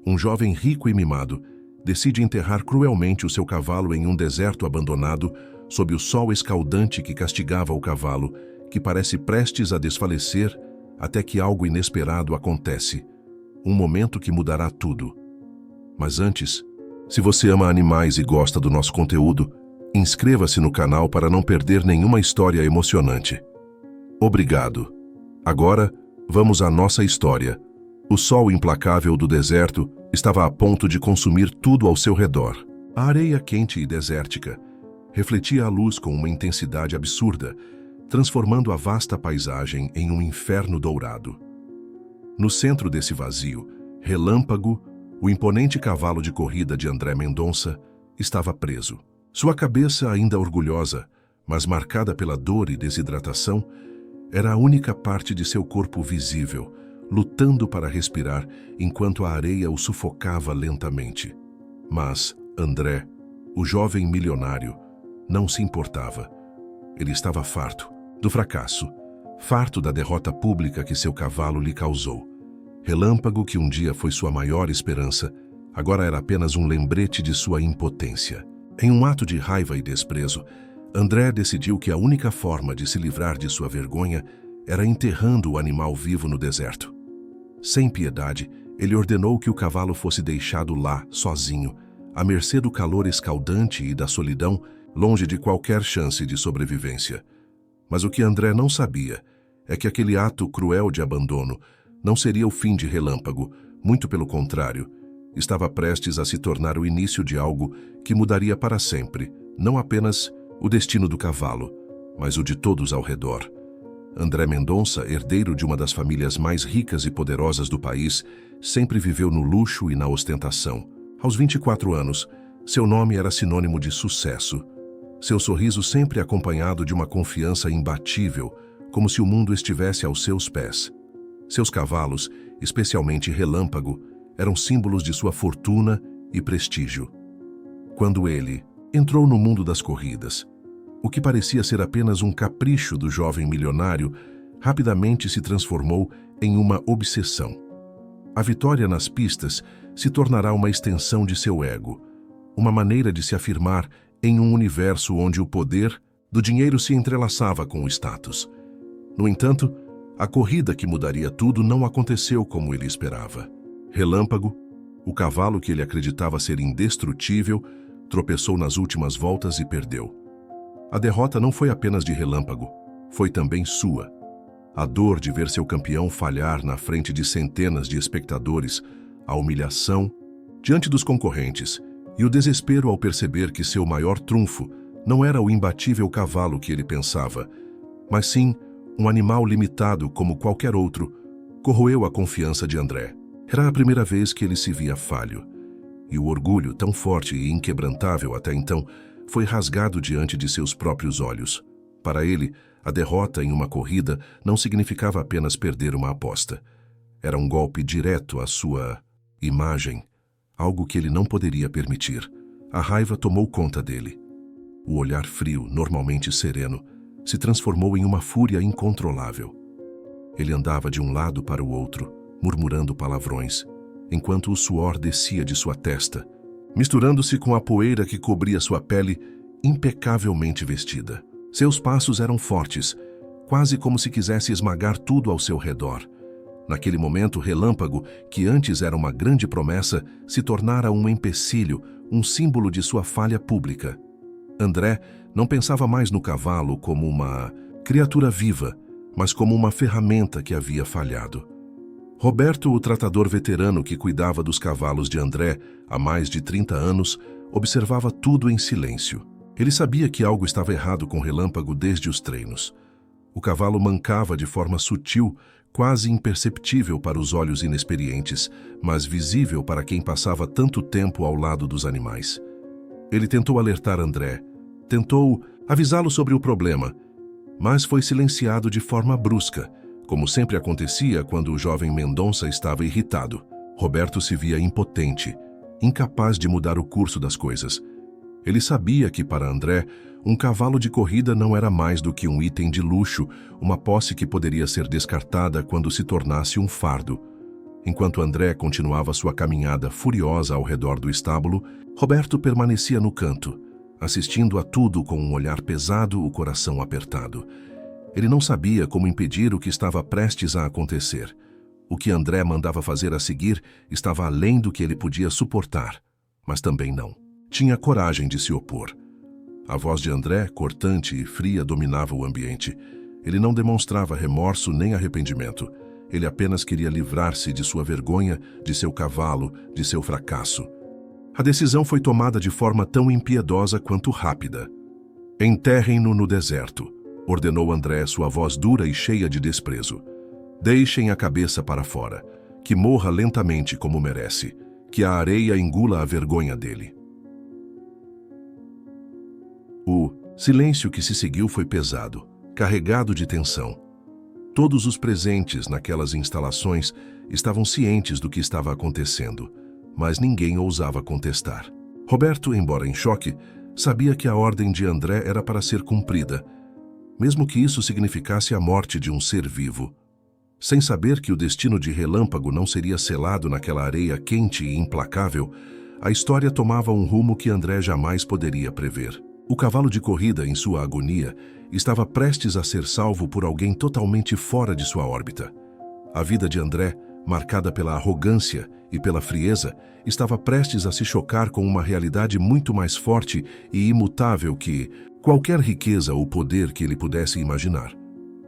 um jovem rico e mimado, decide enterrar cruelmente o seu cavalo em um deserto abandonado, sob o sol escaldante que castigava o cavalo, que parece prestes a desfalecer, até que algo inesperado acontece. Um momento que mudará tudo. Mas antes, se você ama animais e gosta do nosso conteúdo, inscreva-se no canal para não perder nenhuma história emocionante. Obrigado. Agora, vamos à nossa história. O sol implacável do deserto estava a ponto de consumir tudo ao seu redor. A areia quente e desértica refletia a luz com uma intensidade absurda, transformando a vasta paisagem em um inferno dourado. No centro desse vazio, Relâmpago, o imponente cavalo de corrida de André Mendonça, estava preso. Sua cabeça, ainda orgulhosa, mas marcada pela dor e desidratação, era a única parte de seu corpo visível, lutando para respirar enquanto a areia o sufocava lentamente. Mas André, o jovem milionário, não se importava. Ele estava farto do fracasso, farto da derrota pública que seu cavalo lhe causou. Relâmpago, que um dia foi sua maior esperança, agora era apenas um lembrete de sua impotência. Em um ato de raiva e desprezo, André decidiu que a única forma de se livrar de sua vergonha era enterrando o animal vivo no deserto. Sem piedade, ele ordenou que o cavalo fosse deixado lá, sozinho, à mercê do calor escaldante e da solidão, longe de qualquer chance de sobrevivência. Mas o que André não sabia é que aquele ato cruel de abandono não seria o fim de Relâmpago, muito pelo contrário, estava prestes a se tornar o início de algo que mudaria para sempre, não apenas o destino do cavalo, mas o de todos ao redor. André Mendonça, herdeiro de uma das famílias mais ricas e poderosas do país, sempre viveu no luxo e na ostentação. Aos 24 anos, seu nome era sinônimo de sucesso. Seu sorriso sempre acompanhado de uma confiança imbatível, como se o mundo estivesse aos seus pés. Seus cavalos, especialmente Relâmpago, eram símbolos de sua fortuna e prestígio. Quando ele entrou no mundo das corridas, o que parecia ser apenas um capricho do jovem milionário, rapidamente se transformou em uma obsessão. A vitória nas pistas se tornará uma extensão de seu ego, uma maneira de se afirmar em um universo onde o poder do dinheiro se entrelaçava com o status. No entanto, a corrida que mudaria tudo não aconteceu como ele esperava. Relâmpago, o cavalo que ele acreditava ser indestrutível, tropeçou nas últimas voltas e perdeu. A derrota não foi apenas de Relâmpago, foi também sua. A dor de ver seu campeão falhar na frente de centenas de espectadores, a humilhação diante dos concorrentes e o desespero ao perceber que seu maior trunfo não era o imbatível cavalo que ele pensava, mas sim um animal limitado como qualquer outro, corroeu a confiança de André. Era a primeira vez que ele se via falho, e o orgulho, tão forte e inquebrantável até então, foi rasgado diante de seus próprios olhos. Para ele, a derrota em uma corrida não significava apenas perder uma aposta. Era um golpe direto à sua imagem, algo que ele não poderia permitir. A raiva tomou conta dele. O olhar frio, normalmente sereno, se transformou em uma fúria incontrolável. Ele andava de um lado para o outro, murmurando palavrões, enquanto o suor descia de sua testa, misturando-se com a poeira que cobria sua pele impecavelmente vestida. Seus passos eram fortes, quase como se quisesse esmagar tudo ao seu redor. Naquele momento, Relâmpago, que antes era uma grande promessa, se tornara um empecilho, um símbolo de sua falha pública. André não pensava mais no cavalo como uma criatura viva, mas como uma ferramenta que havia falhado. Roberto, o tratador veterano que cuidava dos cavalos de André há mais de 30 anos, observava tudo em silêncio. Ele sabia que algo estava errado com Relâmpago desde os treinos. O cavalo mancava de forma sutil, quase imperceptível para os olhos inexperientes, mas visível para quem passava tanto tempo ao lado dos animais. Ele tentou alertar André, tentou avisá-lo sobre o problema, mas foi silenciado de forma brusca, como sempre acontecia quando o jovem Mendonça estava irritado. Roberto se via impotente, incapaz de mudar o curso das coisas. Ele sabia que, para André, um cavalo de corrida não era mais do que um item de luxo, uma posse que poderia ser descartada quando se tornasse um fardo. Enquanto André continuava sua caminhada furiosa ao redor do estábulo, Roberto permanecia no canto, assistindo a tudo com um olhar pesado, o coração apertado. Ele não sabia como impedir o que estava prestes a acontecer. O que André mandava fazer a seguir estava além do que ele podia suportar, mas também não tinha coragem de se opor. A voz de André, cortante e fria, dominava o ambiente. Ele não demonstrava remorso nem arrependimento. Ele apenas queria livrar-se de sua vergonha, de seu cavalo, de seu fracasso. A decisão foi tomada de forma tão impiedosa quanto rápida. "Enterrem-no no deserto", ordenou André, sua voz dura e cheia de desprezo. "Deixem a cabeça para fora, que morra lentamente como merece, que a areia engula a vergonha dele." O silêncio que se seguiu foi pesado, carregado de tensão. Todos os presentes naquelas instalações estavam cientes do que estava acontecendo, mas ninguém ousava contestar. Roberto, embora em choque, sabia que a ordem de André era para ser cumprida, mesmo que isso significasse a morte de um ser vivo. Sem saber que o destino de Relâmpago não seria selado naquela areia quente e implacável, a história tomava um rumo que André jamais poderia prever. O cavalo de corrida, em sua agonia, estava prestes a ser salvo por alguém totalmente fora de sua órbita. A vida de André, marcada pela arrogância e pela frieza, estava prestes a se chocar com uma realidade muito mais forte e imutável que qualquer riqueza ou poder que ele pudesse imaginar.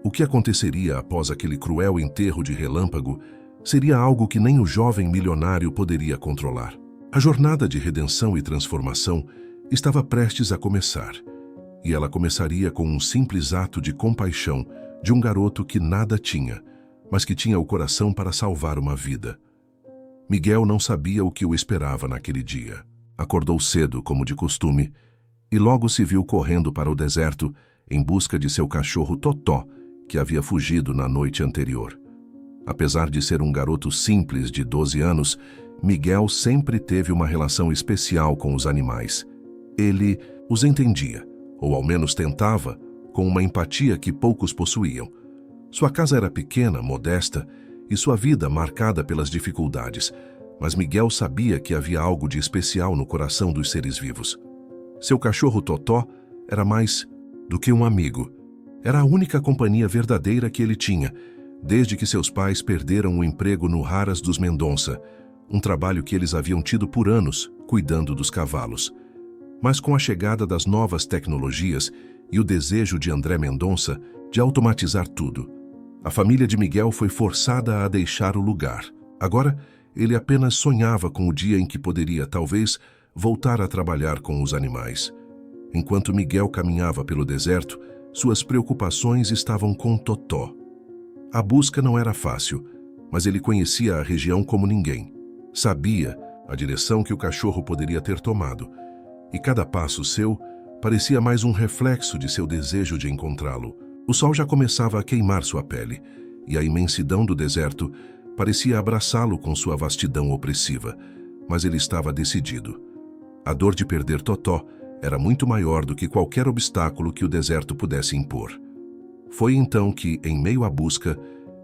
O que aconteceria após aquele cruel enterro de Relâmpago seria algo que nem o jovem milionário poderia controlar. A jornada de redenção e transformação estava prestes a começar, e ela começaria com um simples ato de compaixão de um garoto que nada tinha, mas que tinha o coração para salvar uma vida. Miguel não sabia o que o esperava naquele dia. Acordou cedo, como de costume, e logo se viu correndo para o deserto em busca de seu cachorro Totó, que havia fugido na noite anterior. Apesar de ser um garoto simples de 12 anos, Miguel sempre teve uma relação especial com os animais. Ele os entendia, ou ao menos tentava, com uma empatia que poucos possuíam. Sua casa era pequena, modesta, e sua vida marcada pelas dificuldades, mas Miguel sabia que havia algo de especial no coração dos seres vivos. Seu cachorro Totó era mais do que um amigo. Era a única companhia verdadeira que ele tinha, desde que seus pais perderam o emprego no Raras dos Mendonça, um trabalho que eles haviam tido por anos, cuidando dos cavalos. Mas com a chegada das novas tecnologias e o desejo de André Mendonça de automatizar tudo, a família de Miguel foi forçada a deixar o lugar. Agora, ele apenas sonhava com o dia em que poderia, talvez, voltar a trabalhar com os animais. Enquanto Miguel caminhava pelo deserto, suas preocupações estavam com Totó. A busca não era fácil, mas ele conhecia a região como ninguém. Sabia a direção que o cachorro poderia ter tomado, e cada passo seu parecia mais um reflexo de seu desejo de encontrá-lo. O sol já começava a queimar sua pele, e a imensidão do deserto parecia abraçá-lo com sua vastidão opressiva, mas ele estava decidido. A dor de perder Totó era muito maior do que qualquer obstáculo que o deserto pudesse impor. Foi então que, em meio à busca,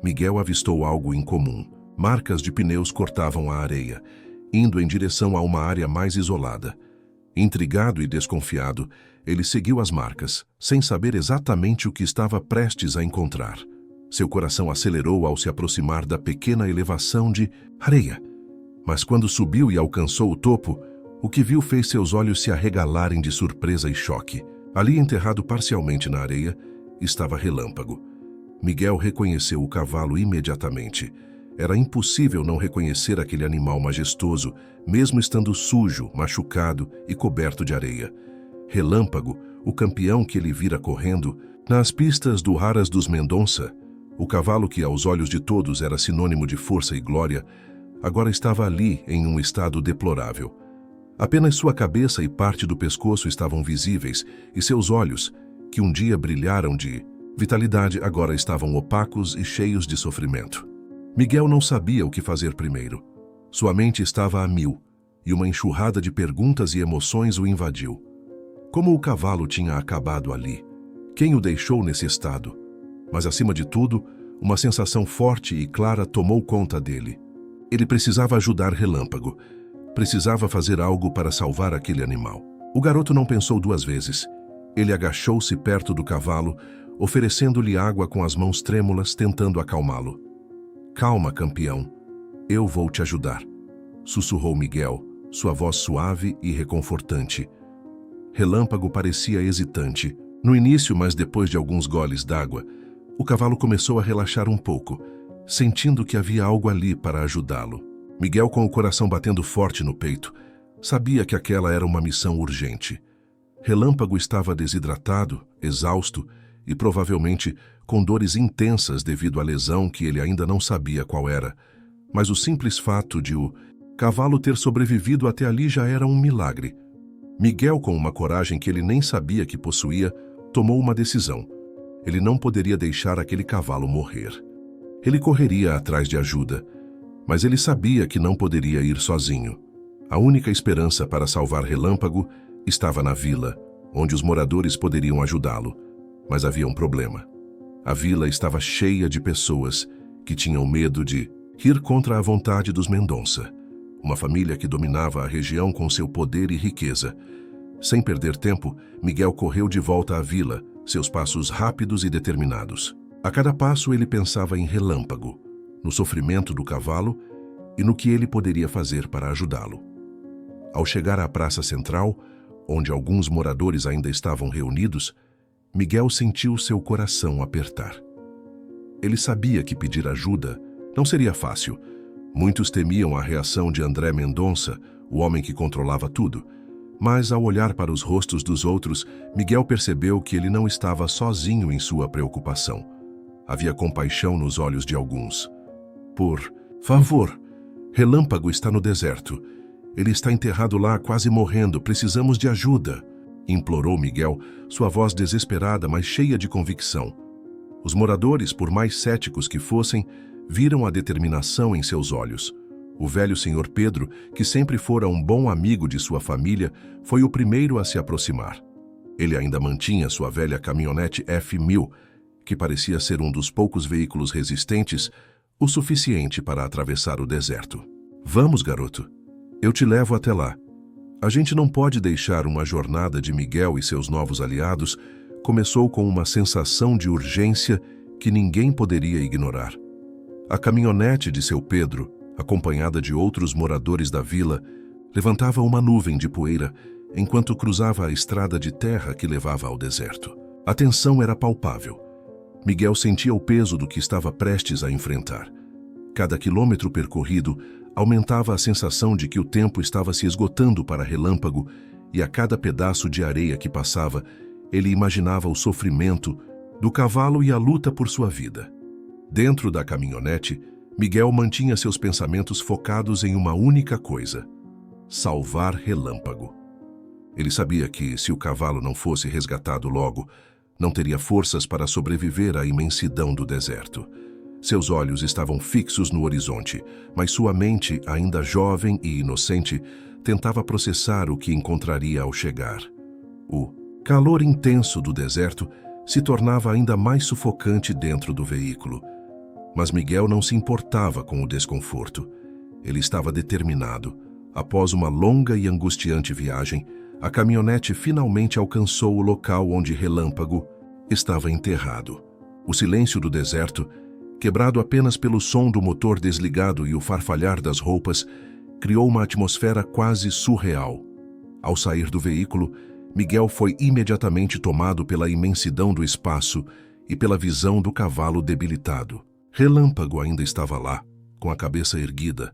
Miguel avistou algo incomum. Marcas de pneus cortavam a areia, indo em direção a uma área mais isolada. Intrigado e desconfiado, ele seguiu as marcas, sem saber exatamente o que estava prestes a encontrar. Seu coração acelerou ao se aproximar da pequena elevação de areia. Mas quando subiu e alcançou o topo, o que viu fez seus olhos se arregalarem de surpresa e choque. Ali, enterrado parcialmente na areia, estava Relâmpago. Miguel reconheceu o cavalo imediatamente. Era impossível não reconhecer aquele animal majestoso, mesmo estando sujo, machucado e coberto de areia. Relâmpago, o campeão que ele vira correndo, nas pistas do Raras dos Mendonça, o cavalo que aos olhos de todos era sinônimo de força e glória, agora estava ali em um estado deplorável. Apenas sua cabeça e parte do pescoço estavam visíveis, e seus olhos, que um dia brilharam de vitalidade, agora estavam opacos e cheios de sofrimento. Miguel não sabia o que fazer primeiro. Sua mente estava a mil, e uma enxurrada de perguntas e emoções o invadiu. Como o cavalo tinha acabado ali? Quem o deixou nesse estado? Mas, acima de tudo, uma sensação forte e clara tomou conta dele. Ele precisava ajudar Relâmpago. Precisava fazer algo para salvar aquele animal. O garoto não pensou duas vezes. Ele agachou-se perto do cavalo, oferecendo-lhe água com as mãos trêmulas, tentando acalmá-lo. "Calma, campeão. Eu vou te ajudar", sussurrou Miguel, sua voz suave e reconfortante. Relâmpago parecia hesitante. No início, mas depois de alguns goles d'água, o cavalo começou a relaxar um pouco, sentindo que havia algo ali para ajudá-lo. Miguel, com o coração batendo forte no peito, sabia que aquela era uma missão urgente. Relâmpago estava desidratado, exausto e provavelmente com dores intensas devido à lesão que ele ainda não sabia qual era. Mas o simples fato de o cavalo ter sobrevivido até ali já era um milagre. Miguel, com uma coragem que ele nem sabia que possuía, tomou uma decisão. Ele não poderia deixar aquele cavalo morrer. Ele correria atrás de ajuda, mas ele sabia que não poderia ir sozinho. A única esperança para salvar Relâmpago estava na vila, onde os moradores poderiam ajudá-lo. Mas havia um problema. A vila estava cheia de pessoas que tinham medo de ir contra a vontade dos Mendonça, uma família que dominava a região com seu poder e riqueza. Sem perder tempo, Miguel correu de volta à vila, seus passos rápidos e determinados. A cada passo ele pensava em Relâmpago, no sofrimento do cavalo e no que ele poderia fazer para ajudá-lo. Ao chegar à praça central, onde alguns moradores ainda estavam reunidos, Miguel sentiu seu coração apertar. Ele sabia que pedir ajuda não seria fácil. Muitos temiam a reação de André Mendonça, o homem que controlava tudo. Mas, ao olhar para os rostos dos outros, Miguel percebeu que ele não estava sozinho em sua preocupação. Havia compaixão nos olhos de alguns. "Por favor, Relâmpago está no deserto. Ele está enterrado lá, quase morrendo. Precisamos de ajuda", implorou Miguel, sua voz desesperada, mas cheia de convicção. Os moradores, por mais céticos que fossem, viram a determinação em seus olhos. O velho senhor Pedro, que sempre fora um bom amigo de sua família, foi o primeiro a se aproximar. Ele ainda mantinha sua velha caminhonete F1000, que parecia ser um dos poucos veículos resistentes, o suficiente para atravessar o deserto. "Vamos, garoto. Eu te levo até lá. A gente não pode deixar uma jornada de Miguel e seus novos aliados. Começou com uma sensação de urgência que ninguém poderia ignorar. A caminhonete de seu Pedro, acompanhada de outros moradores da vila, levantava uma nuvem de poeira enquanto cruzava a estrada de terra que levava ao deserto. A tensão era palpável. Miguel sentia o peso do que estava prestes a enfrentar. Cada quilômetro percorrido aumentava a sensação de que o tempo estava se esgotando para Relâmpago, e a cada pedaço de areia que passava, ele imaginava o sofrimento do cavalo e a luta por sua vida. Dentro da caminhonete, Miguel mantinha seus pensamentos focados em uma única coisa: salvar Relâmpago. Ele sabia que, se o cavalo não fosse resgatado logo, não teria forças para sobreviver à imensidão do deserto. Seus olhos estavam fixos no horizonte, mas sua mente, ainda jovem e inocente, tentava processar o que encontraria ao chegar. O calor intenso do deserto se tornava ainda mais sufocante dentro do veículo. Mas Miguel não se importava com o desconforto. Ele estava determinado. Após uma longa e angustiante viagem, a caminhonete finalmente alcançou o local onde Relâmpago estava enterrado. O silêncio do deserto, quebrado apenas pelo som do motor desligado e o farfalhar das roupas, criou uma atmosfera quase surreal. Ao sair do veículo, Miguel foi imediatamente tomado pela imensidão do espaço e pela visão do cavalo debilitado. Relâmpago ainda estava lá, com a cabeça erguida,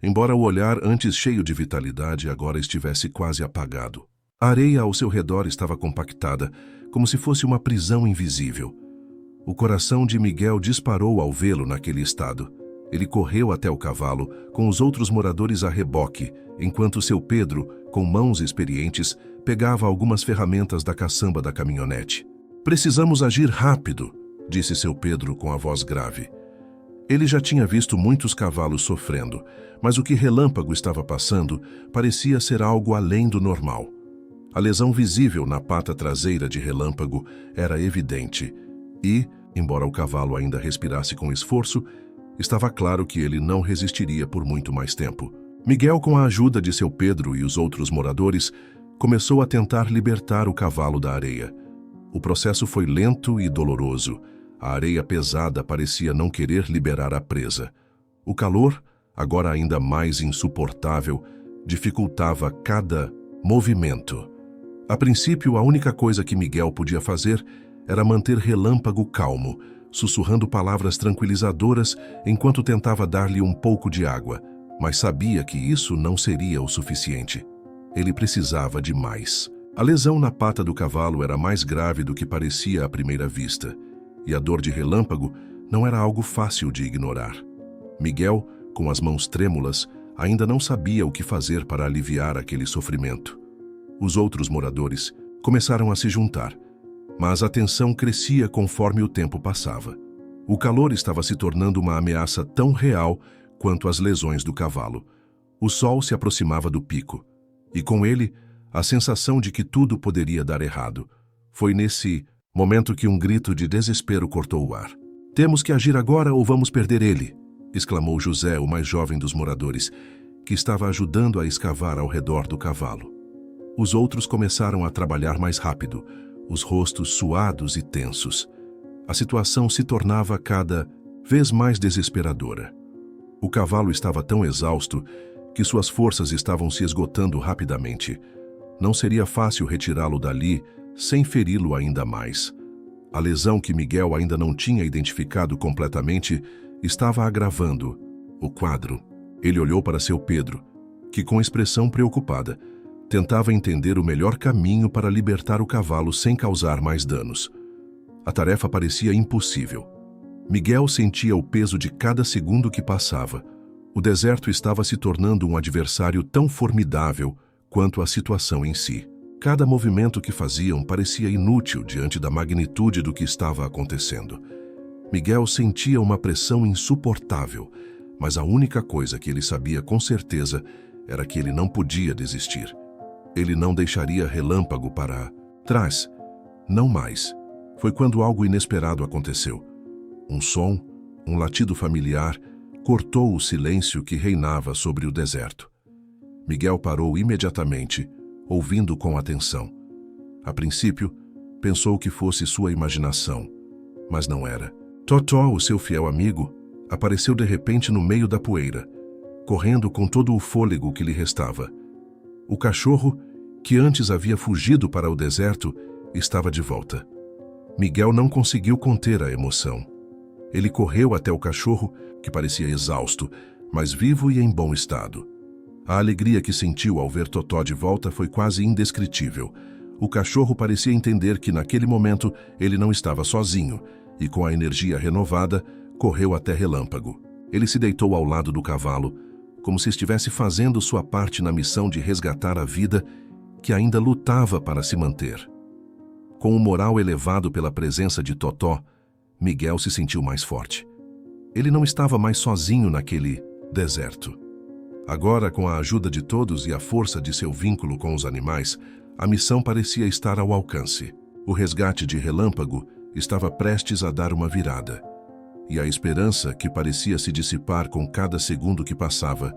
embora o olhar, antes cheio de vitalidade, agora estivesse quase apagado. A areia ao seu redor estava compactada, como se fosse uma prisão invisível. O coração de Miguel disparou ao vê-lo naquele estado. Ele correu até o cavalo, com os outros moradores a reboque, enquanto seu Pedro, com mãos experientes, pegava algumas ferramentas da caçamba da caminhonete. "Precisamos agir rápido", disse seu Pedro com a voz grave. Ele já tinha visto muitos cavalos sofrendo, mas o que Relâmpago estava passando parecia ser algo além do normal. A lesão visível na pata traseira de Relâmpago era evidente e, embora o cavalo ainda respirasse com esforço, Estava claro que ele não resistiria por muito mais tempo. Miguel, com a ajuda de seu Pedro e os outros moradores, começou a tentar libertar o cavalo da areia. O processo foi lento e doloroso. A areia pesada parecia não querer liberar a presa. O calor, agora ainda mais insuportável, dificultava cada movimento. A princípio, a única coisa que Miguel podia fazer era manter Relâmpago calmo, sussurrando palavras tranquilizadoras enquanto tentava dar-lhe um pouco de água, mas sabia que isso não seria o suficiente. Ele precisava de mais. A lesão na pata do cavalo era mais grave do que parecia à primeira vista, e a dor de Relâmpago não era algo fácil de ignorar. Miguel, com as mãos trêmulas, ainda não sabia o que fazer para aliviar aquele sofrimento. Os outros moradores começaram a se juntar, mas a tensão crescia conforme o tempo passava. O calor estava se tornando uma ameaça tão real quanto as lesões do cavalo. O sol se aproximava do pico, e com ele, a sensação de que tudo poderia dar errado. Foi nesse momento que um grito de desespero cortou o ar. "Temos que agir agora ou vamos perder ele!" exclamou José, o mais jovem dos moradores, que estava ajudando a escavar ao redor do cavalo. Os outros começaram a trabalhar mais rápido, os rostos suados e tensos. A situação se tornava cada vez mais desesperadora. O cavalo estava tão exausto que suas forças estavam se esgotando rapidamente. Não seria fácil retirá-lo dali sem feri-lo ainda mais. A lesão que Miguel ainda não tinha identificado completamente estava agravando o quadro. Ele olhou para seu Pedro, que com expressão preocupada tentava entender o melhor caminho para libertar o cavalo sem causar mais danos. A tarefa parecia impossível. Miguel sentia o peso de cada segundo que passava. O deserto estava se tornando um adversário tão formidável quanto a situação em si. Cada movimento que faziam parecia inútil diante da magnitude do que estava acontecendo. Miguel sentia uma pressão insuportável, mas a única coisa que ele sabia com certeza era que ele não podia desistir. Ele não deixaria Relâmpago para trás. Não mais. Foi quando algo inesperado aconteceu. Um som, um latido familiar, cortou o silêncio que reinava sobre o deserto. Miguel parou imediatamente, ouvindo com atenção. A princípio, pensou que fosse sua imaginação, mas não era. Totó, o seu fiel amigo, apareceu de repente no meio da poeira, correndo com todo o fôlego que lhe restava. O cachorro, que antes havia fugido para o deserto, estava de volta. Miguel não conseguiu conter a emoção. Ele correu até o cachorro, que parecia exausto, mas vivo e em bom estado. A alegria que sentiu ao ver Totó de volta foi quase indescritível. O cachorro parecia entender que naquele momento ele não estava sozinho, e com a energia renovada, correu até Relâmpago. Ele se deitou ao lado do cavalo, como se estivesse fazendo sua parte na missão de resgatar a vida que ainda lutava para se manter. Com o moral elevado pela presença de Totó, Miguel se sentiu mais forte. Ele não estava mais sozinho naquele deserto. Agora, com a ajuda de todos e a força de seu vínculo com os animais, a missão parecia estar ao alcance. O resgate de Relâmpago estava prestes a dar uma virada. E a esperança, que parecia se dissipar com cada segundo que passava,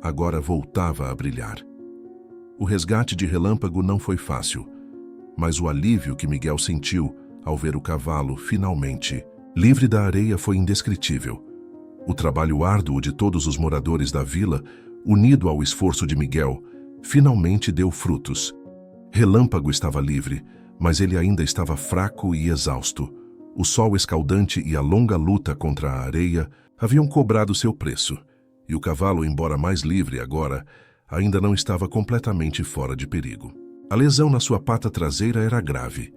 agora voltava a brilhar. O resgate de Relâmpago não foi fácil, mas o alívio que Miguel sentiu ao ver o cavalo finalmente livre da areia foi indescritível. O trabalho árduo de todos os moradores da vila, unido ao esforço de Miguel, finalmente deu frutos. Relâmpago estava livre, mas ele ainda estava fraco e exausto. O sol escaldante e a longa luta contra a areia haviam cobrado seu preço, e o cavalo, embora mais livre agora, ainda não estava completamente fora de perigo. A lesão na sua pata traseira era grave,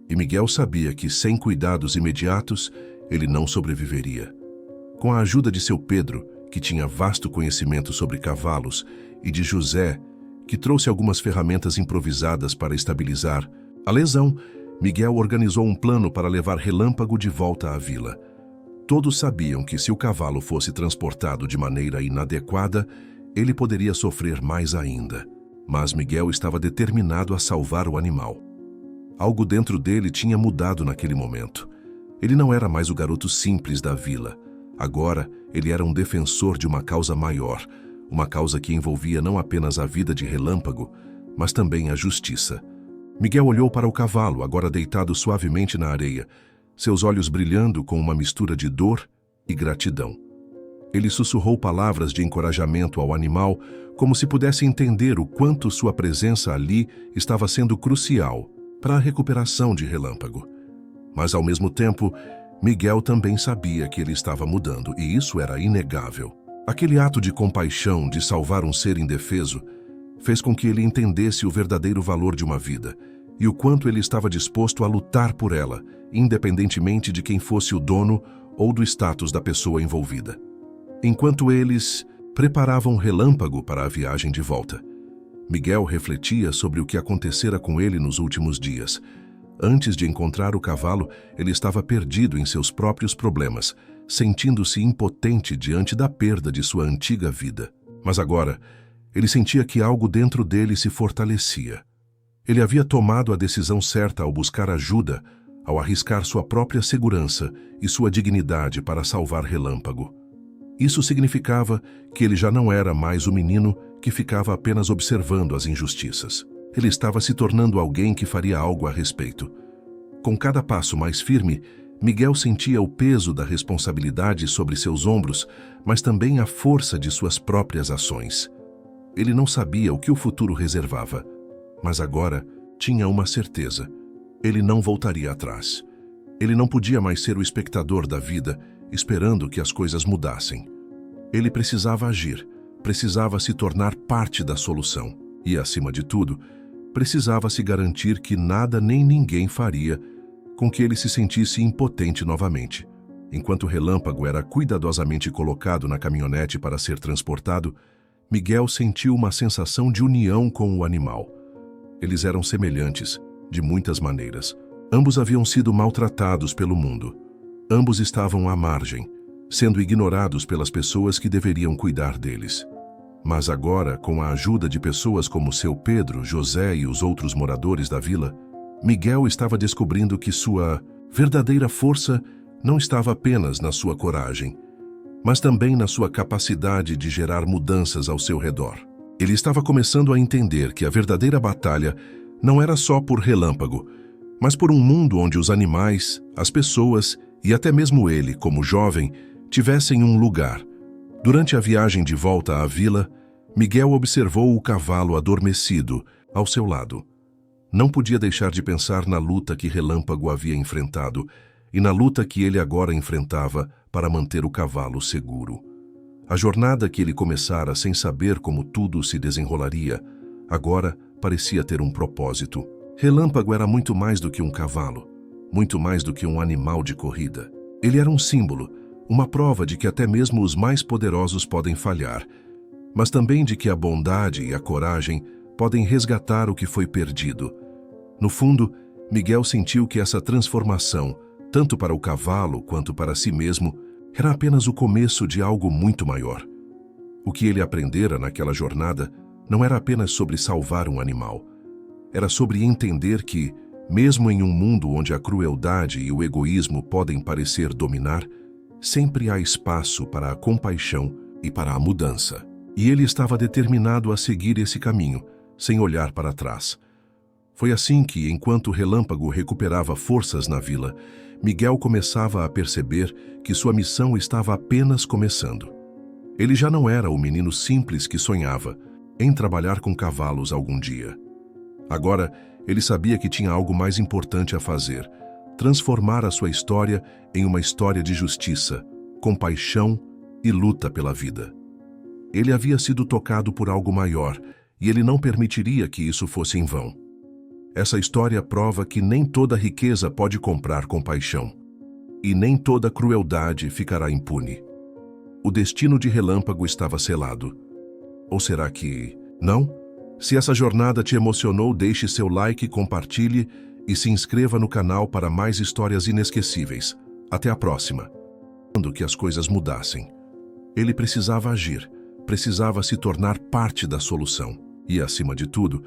e Miguel sabia que, sem cuidados imediatos, ele não sobreviveria. Com a ajuda de seu Pedro, que tinha vasto conhecimento sobre cavalos, e de José, que trouxe algumas ferramentas improvisadas para estabilizar a lesão, Miguel organizou um plano para levar Relâmpago de volta à vila. Todos sabiam que se o cavalo fosse transportado de maneira inadequada, ele poderia sofrer mais ainda. Mas Miguel estava determinado a salvar o animal. Algo dentro dele tinha mudado naquele momento. Ele não era mais o garoto simples da vila. Agora, Ele era um defensor de uma causa maior, uma causa que envolvia não apenas a vida de Relâmpago, mas também a justiça. Miguel olhou para o cavalo, agora deitado suavemente na areia, seus olhos brilhando com uma mistura de dor e gratidão. Ele sussurrou palavras de encorajamento ao animal, como se pudesse entender o quanto sua presença ali estava sendo crucial para a recuperação de Relâmpago. Mas, ao mesmo tempo, Miguel também sabia que ele estava mudando, e isso era inegável. Aquele ato de compaixão, de salvar um ser indefeso, fez com que ele entendesse o verdadeiro valor de uma vida e o quanto ele estava disposto a lutar por ela, independentemente de quem fosse o dono ou do status da pessoa envolvida. Enquanto eles preparavam Relâmpago para a viagem de volta, Miguel refletia sobre o que acontecera com ele nos últimos dias. Antes de encontrar o cavalo, ele estava perdido em seus próprios problemas, sentindo-se impotente diante da perda de sua antiga vida. Mas agora, ele sentia que algo dentro dele se fortalecia. Ele havia tomado a decisão certa ao buscar ajuda, ao arriscar sua própria segurança e sua dignidade para salvar Relâmpago. Isso significava que ele já não era mais o menino que ficava apenas observando as injustiças. Ele estava se tornando alguém que faria algo a respeito. Com cada passo mais firme, Miguel sentia o peso da responsabilidade sobre seus ombros, mas também a força de suas próprias ações. Ele não sabia o que o futuro reservava, mas agora tinha uma certeza. Ele não voltaria atrás. Ele não podia mais ser o espectador da vida, esperando que as coisas mudassem. Ele precisava agir, precisava se tornar parte da solução e, acima de tudo, precisava se garantir que nada nem ninguém faria com que ele se sentisse impotente novamente. Enquanto Relâmpago era cuidadosamente colocado na caminhonete para ser transportado, Miguel sentiu uma sensação de união com o animal. Eles eram semelhantes, de muitas maneiras. Ambos haviam sido maltratados pelo mundo. Ambos estavam à margem, sendo ignorados pelas pessoas que deveriam cuidar deles. Mas agora, com a ajuda de pessoas como seu Pedro, José e os outros moradores da vila, Miguel estava descobrindo que sua verdadeira força não estava apenas na sua coragem, mas também na sua capacidade de gerar mudanças ao seu redor. Ele estava começando a entender que a verdadeira batalha não era só por Relâmpago, mas por um mundo onde os animais, as pessoas e até mesmo ele, como jovem, tivessem um lugar. Durante a viagem de volta à vila, Miguel observou o cavalo adormecido ao seu lado. Não podia deixar de pensar na luta que Relâmpago havia enfrentado e na luta que ele agora enfrentava para manter o cavalo seguro. A jornada que ele começara sem saber como tudo se desenrolaria, agora parecia ter um propósito. Relâmpago era muito mais do que um cavalo, muito mais do que um animal de corrida. Ele era um símbolo, uma prova de que até mesmo os mais poderosos podem falhar, mas também de que a bondade e a coragem podem resgatar o que foi perdido. No fundo, Miguel sentiu que essa transformação, tanto para o cavalo quanto para si mesmo, era apenas o começo de algo muito maior. O que ele aprendera naquela jornada não era apenas sobre salvar um animal. Era sobre entender que, mesmo em um mundo onde a crueldade e o egoísmo podem parecer dominar, sempre há espaço para a compaixão e para a mudança. E ele estava determinado a seguir esse caminho, sem olhar para trás. Foi assim que, enquanto Relâmpago recuperava forças na vila, Miguel começava a perceber que sua missão estava apenas começando. Ele já não era o menino simples que sonhava em trabalhar com cavalos algum dia. Agora, ele sabia que tinha algo mais importante a fazer: transformar a sua história em uma história de justiça, compaixão e luta pela vida. Ele havia sido tocado por algo maior e ele não permitiria que isso fosse em vão. Essa história prova que nem toda riqueza pode comprar compaixão, e nem toda crueldade ficará impune. O destino de Relâmpago estava selado. Ou será que não? Se essa jornada te emocionou, deixe seu like, compartilhe e se inscreva no canal para mais histórias inesquecíveis. Até a próxima. Quando que as coisas mudassem, ele precisava agir, precisava se tornar parte da solução e, acima de tudo,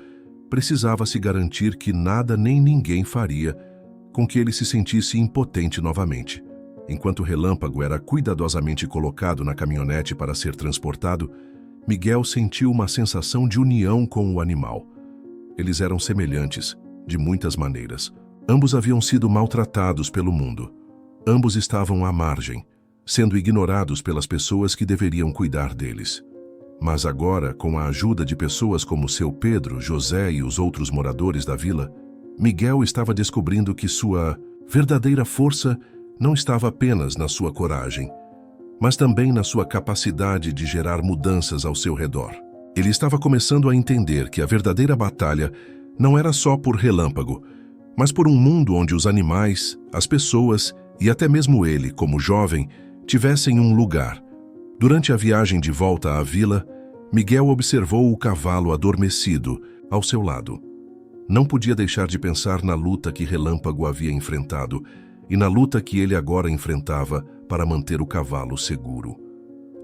precisava se garantir que nada nem ninguém faria com que ele se sentisse impotente novamente. Enquanto Relâmpago era cuidadosamente colocado na caminhonete para ser transportado, Miguel sentiu uma sensação de união com o animal. Eles eram semelhantes, de muitas maneiras. Ambos haviam sido maltratados pelo mundo. Ambos estavam à margem, sendo ignorados pelas pessoas que deveriam cuidar deles. Mas agora, com a ajuda de pessoas como seu Pedro, José e os outros moradores da vila, Miguel estava descobrindo que sua verdadeira força não estava apenas na sua coragem, mas também na sua capacidade de gerar mudanças ao seu redor. Ele estava começando a entender que a verdadeira batalha não era só por Relâmpago, mas por um mundo onde os animais, as pessoas e até mesmo ele, como jovem, tivessem um lugar. Durante a viagem de volta à vila, Miguel observou o cavalo adormecido ao seu lado. Não podia deixar de pensar na luta que Relâmpago havia enfrentado e na luta que ele agora enfrentava para manter o cavalo seguro.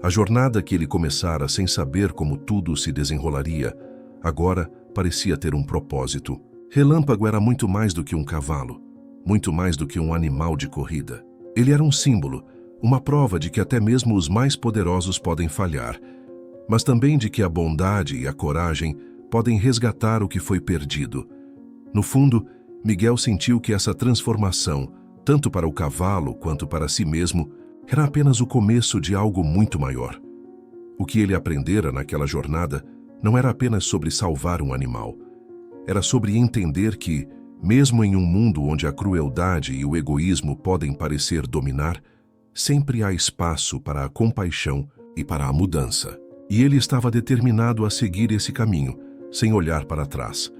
A jornada que ele começara sem saber como tudo se desenrolaria, agora parecia ter um propósito. Relâmpago era muito mais do que um cavalo, muito mais do que um animal de corrida. Ele era um símbolo, uma prova de que até mesmo os mais poderosos podem falhar, mas também de que a bondade e a coragem podem resgatar o que foi perdido. No fundo, Miguel sentiu que essa transformação, tanto para o cavalo quanto para si mesmo, era apenas o começo de algo muito maior. O que ele aprendera naquela jornada não era apenas sobre salvar um animal. Era sobre entender que, mesmo em um mundo onde a crueldade e o egoísmo podem parecer dominar, sempre há espaço para a compaixão e para a mudança. E ele estava determinado a seguir esse caminho, sem olhar para trás.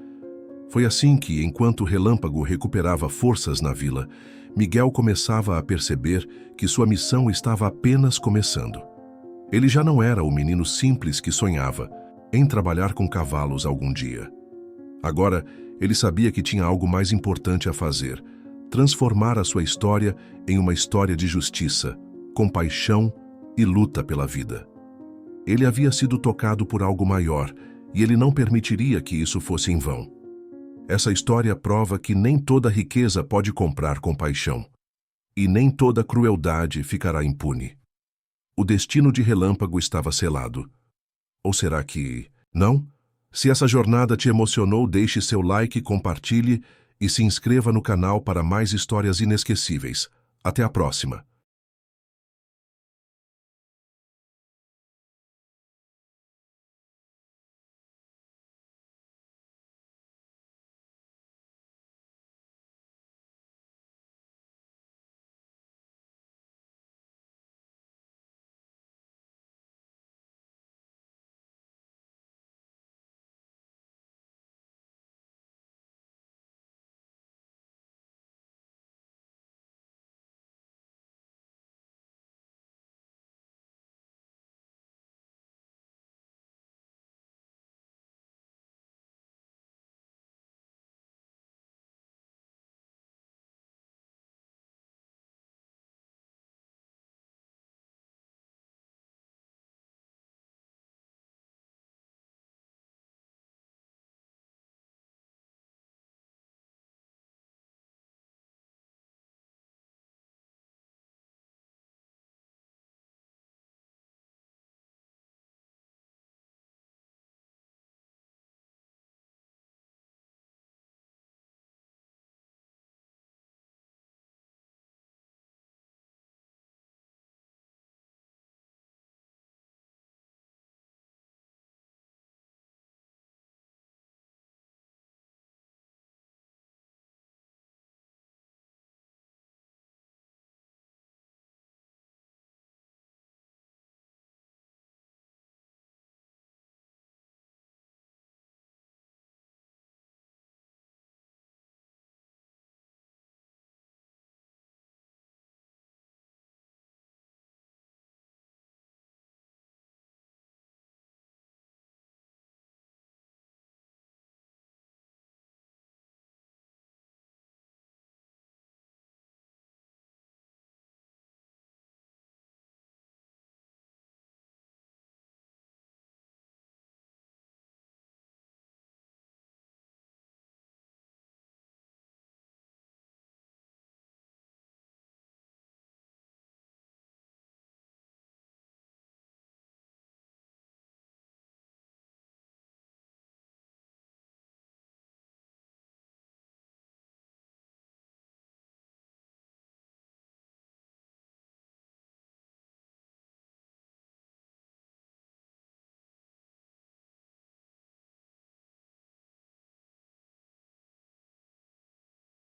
Foi assim que, enquanto Relâmpago recuperava forças na vila, Miguel começava a perceber que sua missão estava apenas começando. Ele já não era o menino simples que sonhava em trabalhar com cavalos algum dia. Agora, ele sabia que tinha algo mais importante a fazer: transformar a sua história em uma história de justiça, compaixão e luta pela vida. Ele havia sido tocado por algo maior e ele não permitiria que isso fosse em vão. Essa história prova que nem toda riqueza pode comprar compaixão, e nem toda crueldade ficará impune. O destino de Relâmpago estava selado. Ou será que não? Se essa jornada te emocionou, deixe seu like, compartilhe e se inscreva no canal para mais histórias inesquecíveis. Até a próxima!